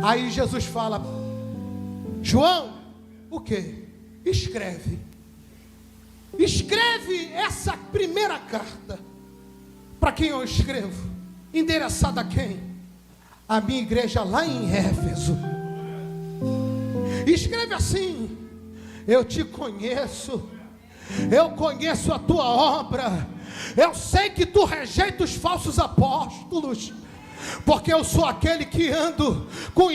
Aí Jesus fala, João, o quê? Escreve essa primeira carta. Para quem eu escrevo? Endereçada a quem? A minha igreja lá em Éfeso. Escreve assim, eu te conheço, eu conheço a tua obra, eu sei que tu rejeita os falsos apóstolos, porque eu sou aquele que ando com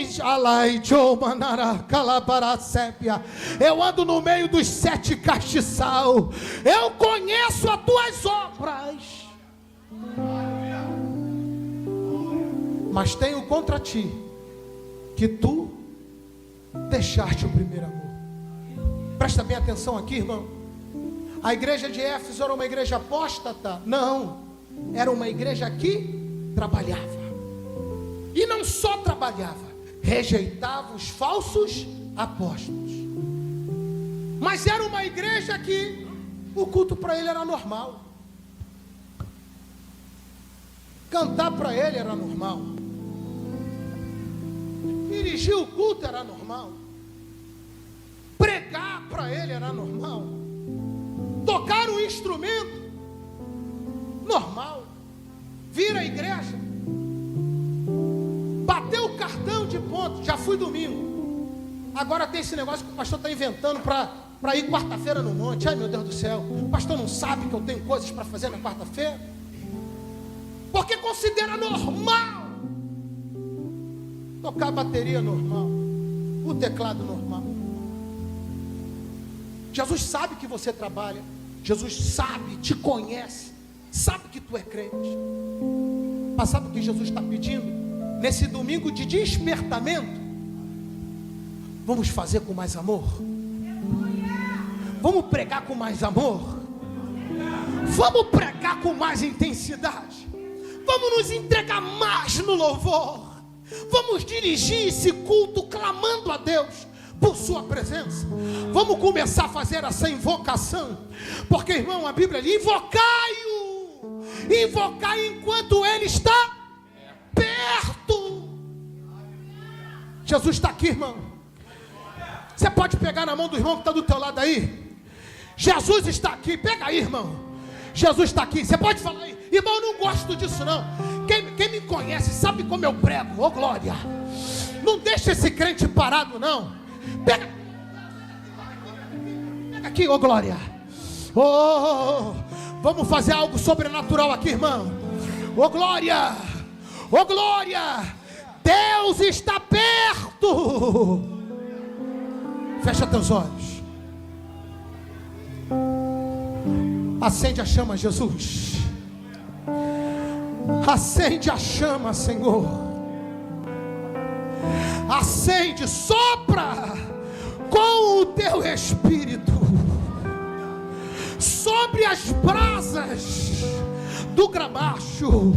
eu ando no meio dos 7 castiçal. Eu conheço as tuas obras, mas tenho contra ti que tu deixaste o primeiro amor. Presta bem atenção aqui, irmão. A igreja de Éfeso era uma igreja apóstata? Não, era uma igreja que trabalhava. E não só trabalhava, rejeitava os falsos apóstolos. Mas era uma igreja que o culto para ele era normal. Cantar para ele era normal. Dirigir o culto era normal. Pregar para ele era normal. Tocar um instrumento, normal. Vir à igreja, bater o cartão de ponto, já fui domingo. Agora tem esse negócio que o pastor está inventando para ir quarta-feira no monte. Ai meu Deus do céu, o pastor não sabe que eu tenho coisas para fazer na quarta-feira? Porque considera normal tocar a bateria normal, o teclado normal. Jesus sabe que você trabalha, Jesus sabe, te conhece, sabe que tu é crente. Mas sabe o que Jesus está pedindo? Nesse domingo de despertamento, vamos fazer com mais amor? Vamos pregar com mais amor? Vamos pregar com mais intensidade? Vamos nos entregar mais no louvor? Vamos dirigir esse culto clamando a Deus por sua presença? Vamos começar a fazer essa invocação, porque irmão, a Bíblia diz, invocai enquanto Ele está perto. Jesus está aqui, irmão. Você pode pegar na mão do irmão que está do teu lado aí. Jesus está aqui, pega aí, irmão. Jesus está aqui, você pode falar aí, irmão, eu não gosto disso não. Quem me conhece sabe como eu prego, ô glória. Não deixa esse crente parado não. Pega aqui, ô glória. Oh, vamos fazer algo sobrenatural aqui, irmão. Ô glória, ô glória. Deus está perto. Fecha teus olhos. Acende a chama, Jesus. Acende a chama, Senhor. acende, sopra com o teu Espírito sobre as brasas do gramacho.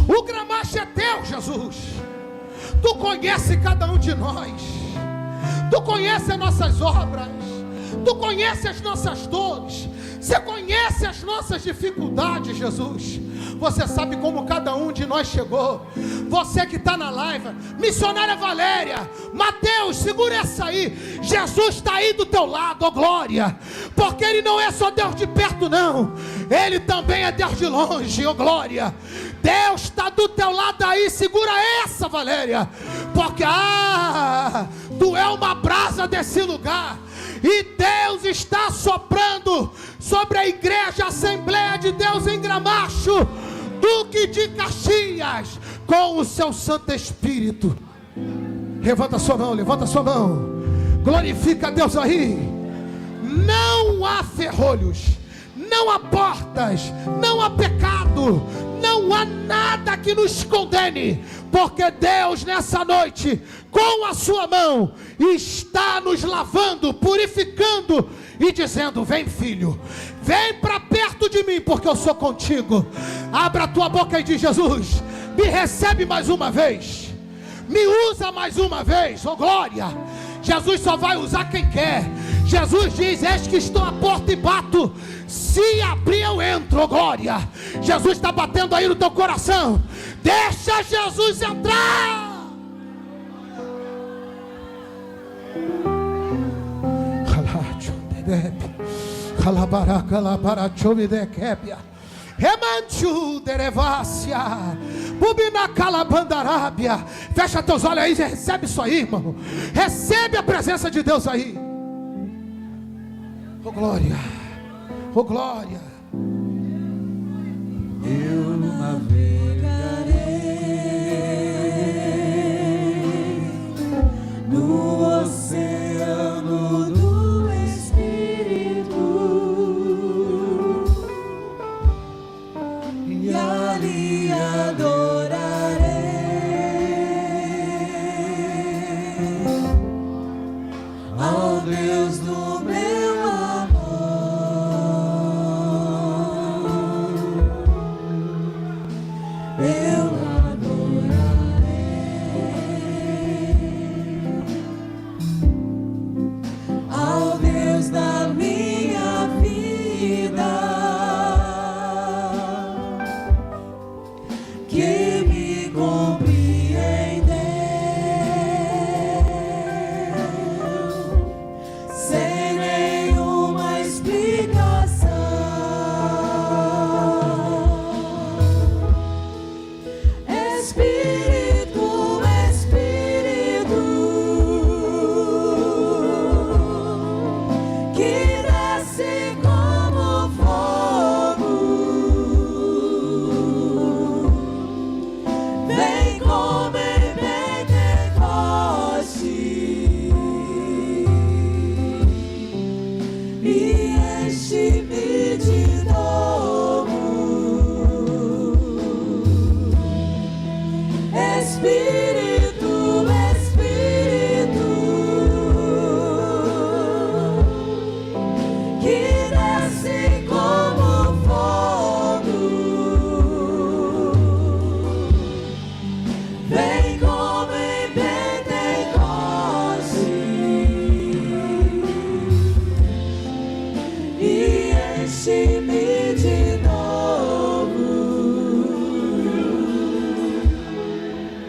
O gramacho é teu, Jesus. Tu conhece cada um de nós. Tu conhece as nossas obras. Tu conhece as nossas dores. Você conhece as nossas dificuldades, Jesus. Você sabe como cada um de nós chegou. Você que está na live, missionária Valéria, Mateus, segura essa aí. Jesus está aí do teu lado, ó glória. Porque Ele não é só Deus de perto, não. Ele também é Deus de longe, ó glória. Deus está do teu lado aí, segura essa, Valéria. Porque, tu é uma brasa desse lugar. E Deus está soprando sobre a igreja, a Assembleia de Deus em Gramacho, Duque de Caxias, com o seu Santo Espírito. Levanta sua mão, levanta sua mão. Glorifica a Deus aí. Não há ferrolhos, não há portas, não há pecado, não há nada que nos condene, porque Deus nessa noite, com a sua mão, está nos lavando, purificando e dizendo: vem filho, vem para perto de mim, porque eu sou contigo. Abra a tua boca e diz: Jesus, me recebe mais uma vez, me usa mais uma vez, oh glória. Jesus só vai usar quem quer. Jesus diz: eis que estou à porta e bato, se abrir eu entro, oh glória. Jesus está batendo aí no teu coração. Deixa Jesus entrar. Fecha teus olhos aí e recebe isso aí, irmão. Recebe a presença de Deus aí. Oh glória, oh glória. Eu navegarei no oceano do Espírito, e ali adorarei ao Deus do meu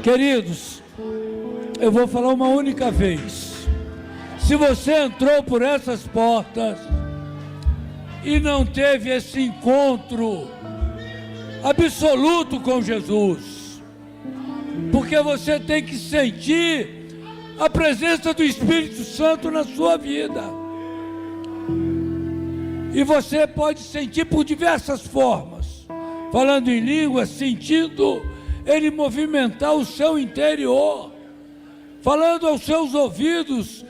Queridos, eu vou falar uma única vez. Se você entrou por essas portas e não teve esse encontro absoluto com Jesus, porque você tem que sentir a presença do Espírito Santo na sua vida. E você pode sentir por diversas formas, falando em línguas, sentindo Ele movimentar o seu interior, falando aos seus ouvidos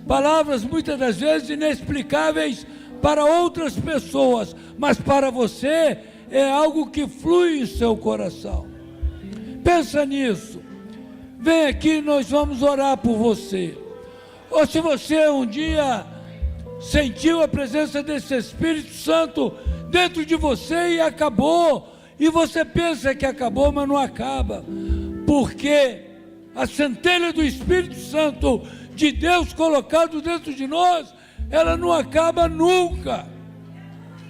palavras muitas das vezes inexplicáveis para outras pessoas, mas para você é algo que flui em seu coração. Pensa nisso. vem aqui, nós vamos orar por você. Ou se você um dia sentiu a presença desse Espírito Santo dentro de você e acabou, e você pensa que acabou, mas não acaba, porque a centelha do Espírito Santo de Deus colocado dentro de nós, ela não acaba nunca,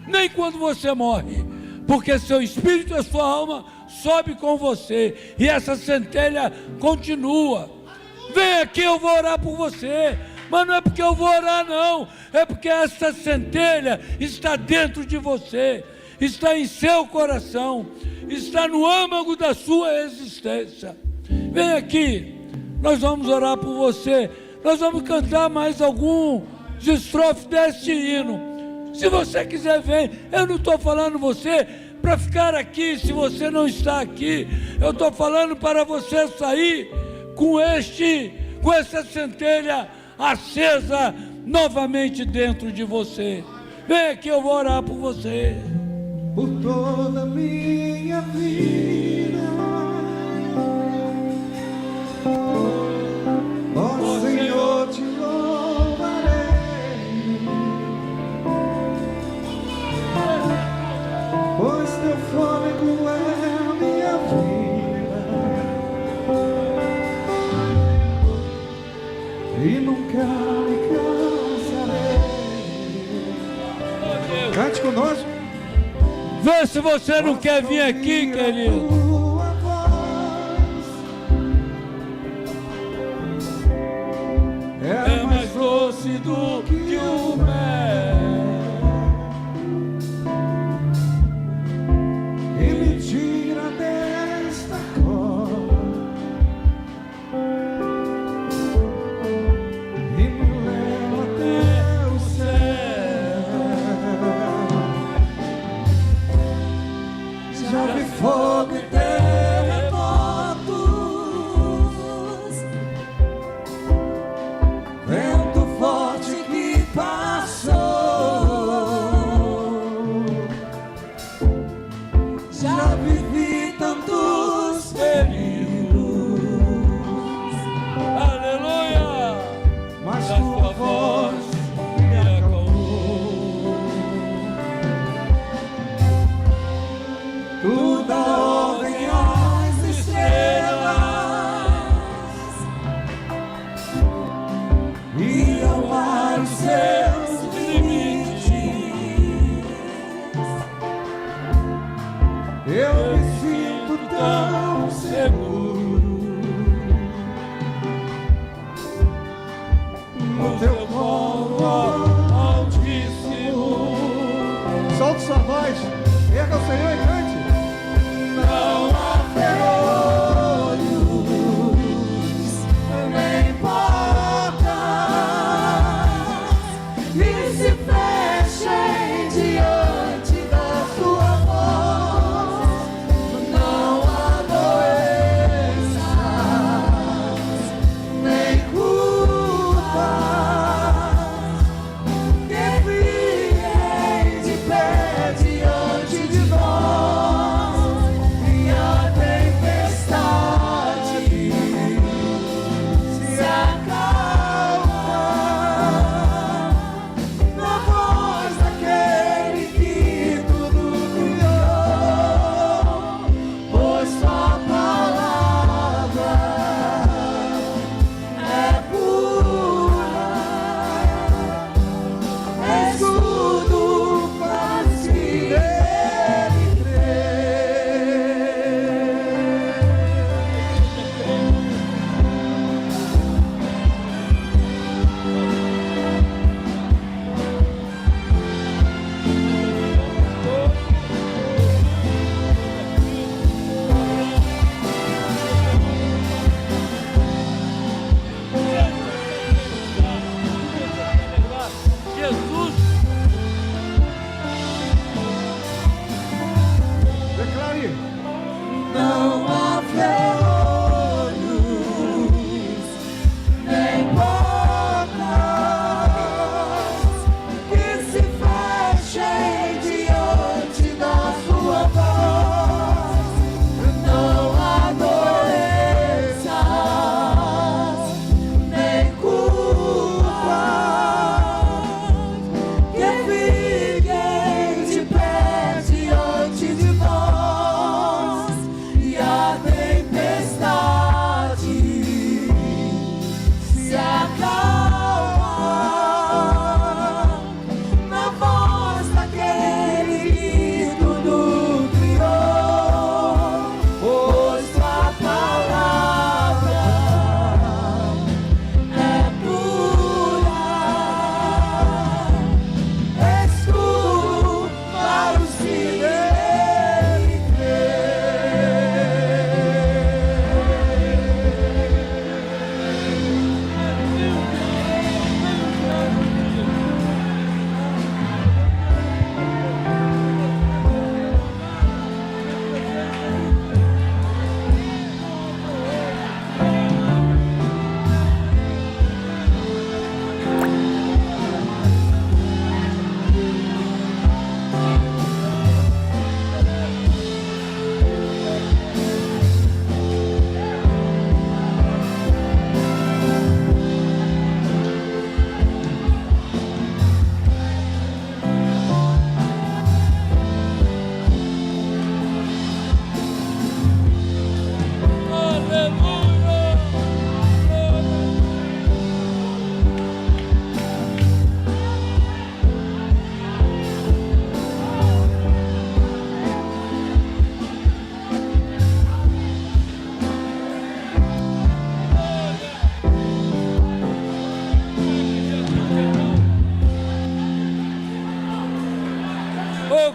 nem quando você morre, porque seu espírito e a sua alma sobe com você, e essa centelha continua. Vem aqui, eu vou orar por você, mas não é porque eu vou orar não, é porque essa centelha está dentro de você, está em seu coração, está no âmago da sua existência. Vem aqui, nós vamos orar por você, nós vamos cantar mais alguns estrofes deste hino. Se você quiser, vem. Eu não estou falando você para ficar aqui se você não está aqui, eu estou falando para você sair com essa centelha acesa novamente dentro de você. Vem aqui, eu vou orar por você. Por toda a minha vida, ó Senhor, te louvarei, pois teu fôlego é a minha vida, e nunca me cansarei. Cante conosco. Vê se você não quer vir aqui, querido. É mais doce do que o mel, e me tira desta cova, e me leva até o céu. Já vi fogo e terremotos, vento forte que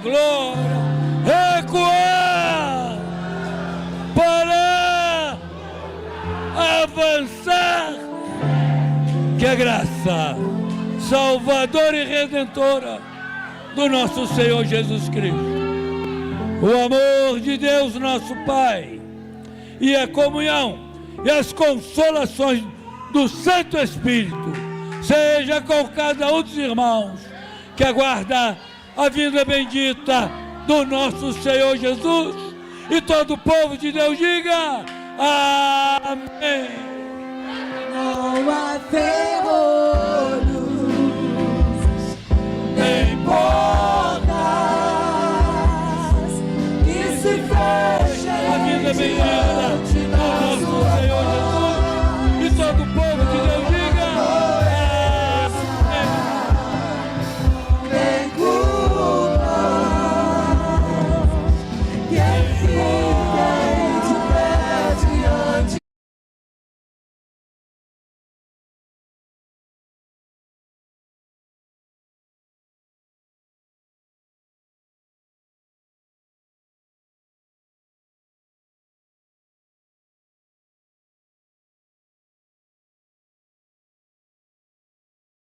glória, recuar para avançar. Que a graça salvadora e redentora do nosso Senhor Jesus Cristo, o amor de Deus nosso Pai e a comunhão e as consolações do Santo Espírito seja com cada um dos irmãos que aguarda a vinda bendita do nosso Senhor Jesus, e todo o povo de Deus diga amém.